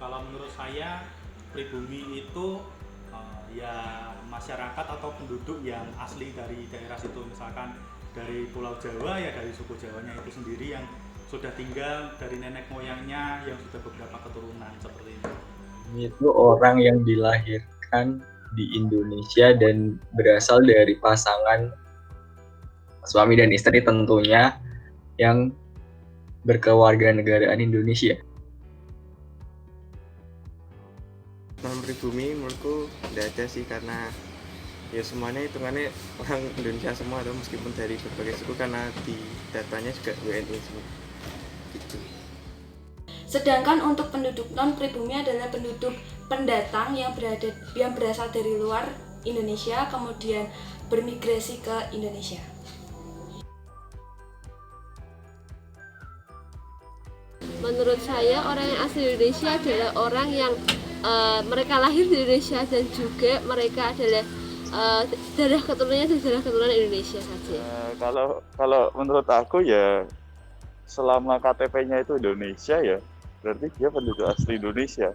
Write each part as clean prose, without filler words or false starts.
Kalau menurut saya pribumi itu ya masyarakat atau penduduk yang asli dari daerah situ, misalkan dari Pulau Jawa ya dari suku Jawanya itu sendiri yang sudah tinggal dari nenek moyangnya yang sudah beberapa keturunan seperti itu. Itu orang yang dilahirkan di Indonesia dan berasal dari pasangan suami dan istri tentunya yang berkewarganegaraan Indonesia. Non pribumi menurutku tidak ada sih, karena ya semuanya hitungannya orang Indonesia semua atau meskipun dari berbagai suku, karena di datanya juga WNI semua gitu. Sedangkan untuk penduduk non pribumi adalah penduduk pendatang yang berasal dari luar Indonesia kemudian bermigrasi ke Indonesia. Menurut saya orang yang asli Indonesia adalah orang yang mereka lahir di Indonesia dan juga mereka adalah darah keturunan Indonesia saja. Kalau menurut aku ya selama KTP-nya itu Indonesia ya berarti dia penduduk asli Indonesia.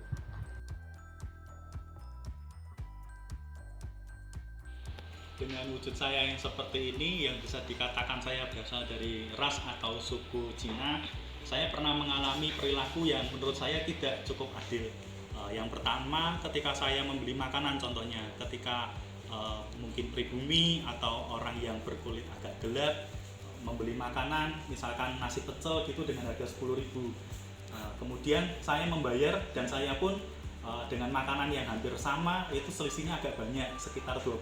Dengan wujud saya yang seperti ini yang bisa dikatakan saya berasal dari ras atau suku Cina, saya pernah mengalami perilaku yang menurut saya tidak cukup adil. Yang pertama, ketika saya membeli makanan, contohnya ketika mungkin pribumi atau orang yang berkulit agak gelap membeli makanan, misalkan nasi pecel gitu dengan harga 10.000. Kemudian saya membayar dan saya pun dengan makanan yang hampir sama itu selisihnya agak banyak, sekitar 20.000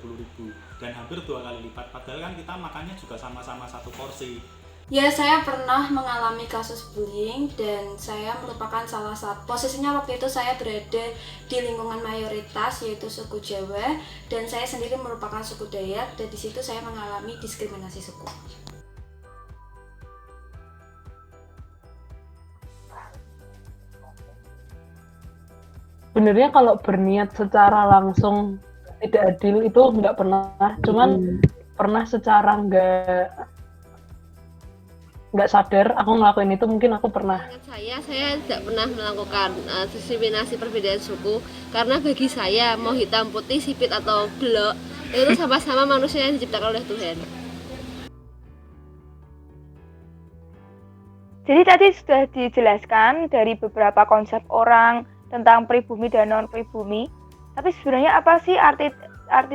dan hampir 2 kali lipat, padahal kan kita makannya juga sama-sama satu porsi. Ya, saya pernah mengalami kasus bullying dan saya merupakan salah satu, posisinya waktu itu saya berada di lingkungan mayoritas yaitu suku Jawa dan saya sendiri merupakan suku Dayak dan di situ saya mengalami diskriminasi suku. Sebenarnya kalau berniat secara langsung tidak adil itu nggak pernah, cuman pernah secara nggak sadar aku ngelakuin itu, mungkin aku pernah. Saya tidak pernah melakukan diskriminasi perbedaan suku, karena bagi saya mau hitam putih, sipit atau blok itu sama-sama manusia yang diciptakan oleh Tuhan. Jadi tadi sudah dijelaskan dari beberapa konsep orang tentang pribumi dan non pribumi. Tapi sebenarnya apa sih arti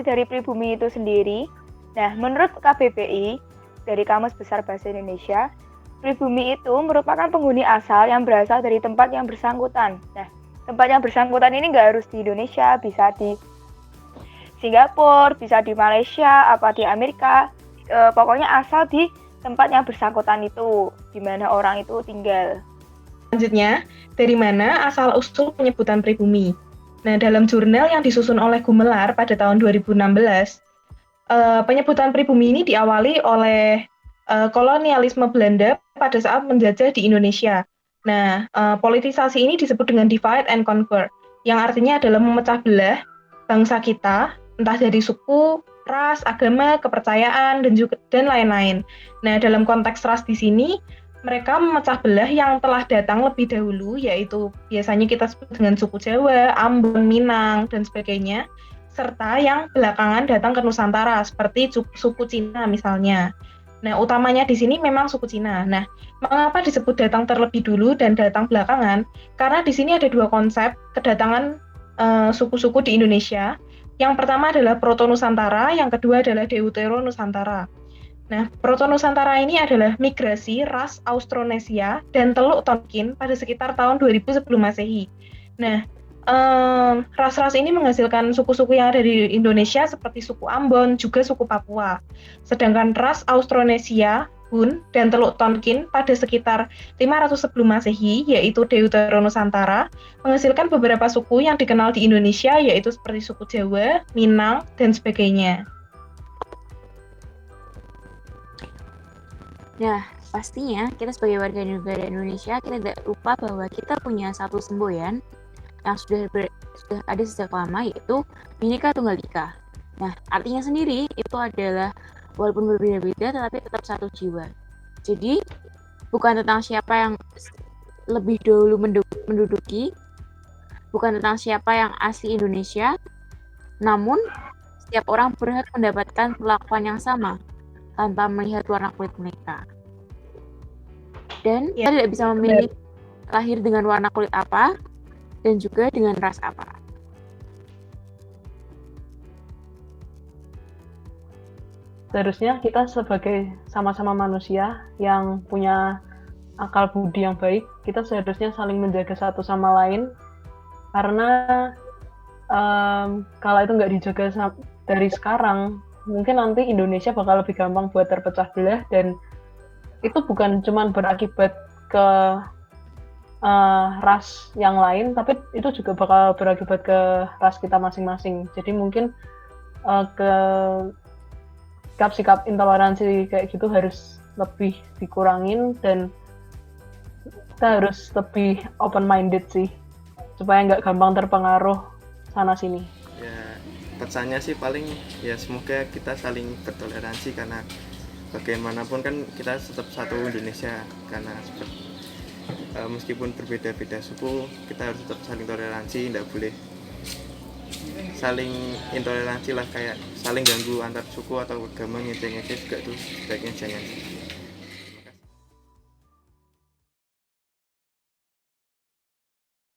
dari pribumi itu sendiri? Nah, menurut KBBI dari Kamus Besar Bahasa Indonesia, pribumi itu merupakan penghuni asal yang berasal dari tempat yang bersangkutan. Nah, tempat yang bersangkutan ini nggak harus di Indonesia, bisa di Singapura, bisa di Malaysia, apa di Amerika. Pokoknya asal di tempat yang bersangkutan itu, di mana orang itu tinggal. Selanjutnya, dari mana asal-usul penyebutan pribumi? Nah, dalam jurnal yang disusun oleh Gumelar pada tahun 2016, penyebutan pribumi ini diawali oleh kolonialisme Belanda pada saat menjajah di Indonesia. Nah, politisasi ini disebut dengan divide and conquer, yang artinya adalah memecah belah bangsa kita, entah dari suku, ras, agama, kepercayaan, dan lain-lain. Nah, dalam konteks ras di sini, mereka memecah belah yang telah datang lebih dahulu, yaitu biasanya kita sebut dengan suku Jawa, Ambon, Minang, dan sebagainya, serta yang belakangan datang ke Nusantara, seperti suku Cina misalnya. Nah, utamanya di sini memang suku Cina. Nah, mengapa disebut datang terlebih dulu dan datang belakangan? Karena di sini ada dua konsep kedatangan suku-suku di Indonesia. Yang pertama adalah Proto-Nusantara, yang kedua adalah Deutero-Nusantara. Nah, Proto-Nusantara ini adalah migrasi ras Austronesia dan Teluk Tonkin pada sekitar tahun 2000 sebelum Masehi. Nah, ras-ras ini menghasilkan suku-suku yang ada di Indonesia seperti suku Ambon, juga suku Papua. Sedangkan ras Austronesia, Hun, dan Teluk Tonkin pada sekitar 500 sebelum Masehi, yaitu Deutero-Nusantara, menghasilkan beberapa suku yang dikenal di Indonesia, yaitu seperti suku Jawa, Minang, dan sebagainya. Nah, pastinya kita sebagai warga negara Indonesia, kita tidak lupa bahwa kita punya satu semboyan yang sudah ada sejak lama, yaitu Bhinneka Tunggal Ika. Nah, artinya sendiri itu adalah walaupun berbeda-beda tetapi tetap satu jiwa. Jadi, bukan tentang siapa yang lebih dahulu menduduki, bukan tentang siapa yang asli Indonesia, namun setiap orang berhak mendapatkan perlakuan yang sama tanpa melihat warna kulit mereka. Dan Ya, kita tidak bisa memilih lahir dengan warna kulit apa dan juga dengan ras apa. Seharusnya kita sebagai sama-sama manusia yang punya akal budi yang baik, kita seharusnya saling menjaga satu sama lain, karena kalau itu nggak dijaga dari sekarang, mungkin nanti Indonesia bakal lebih gampang buat terpecah belah, dan itu bukan cuma berakibat ke ras yang lain, tapi itu juga bakal berakibat ke ras kita masing-masing. Jadi mungkin ke sikap intoleransi kayak gitu harus lebih dikurangin, dan kita harus lebih open minded sih supaya nggak gampang terpengaruh sana sini. Ya pesannya sih paling ya semoga kita saling bertoleransi, karena bagaimanapun kan kita tetap satu Indonesia, karena meskipun berbeda-beda suku kita harus tetap saling toleransi, tidak boleh saling intoleransi lah, kayak saling ganggu antar suku atau agama, ngeceh-ngeceh juga tuh sebaiknya jangan.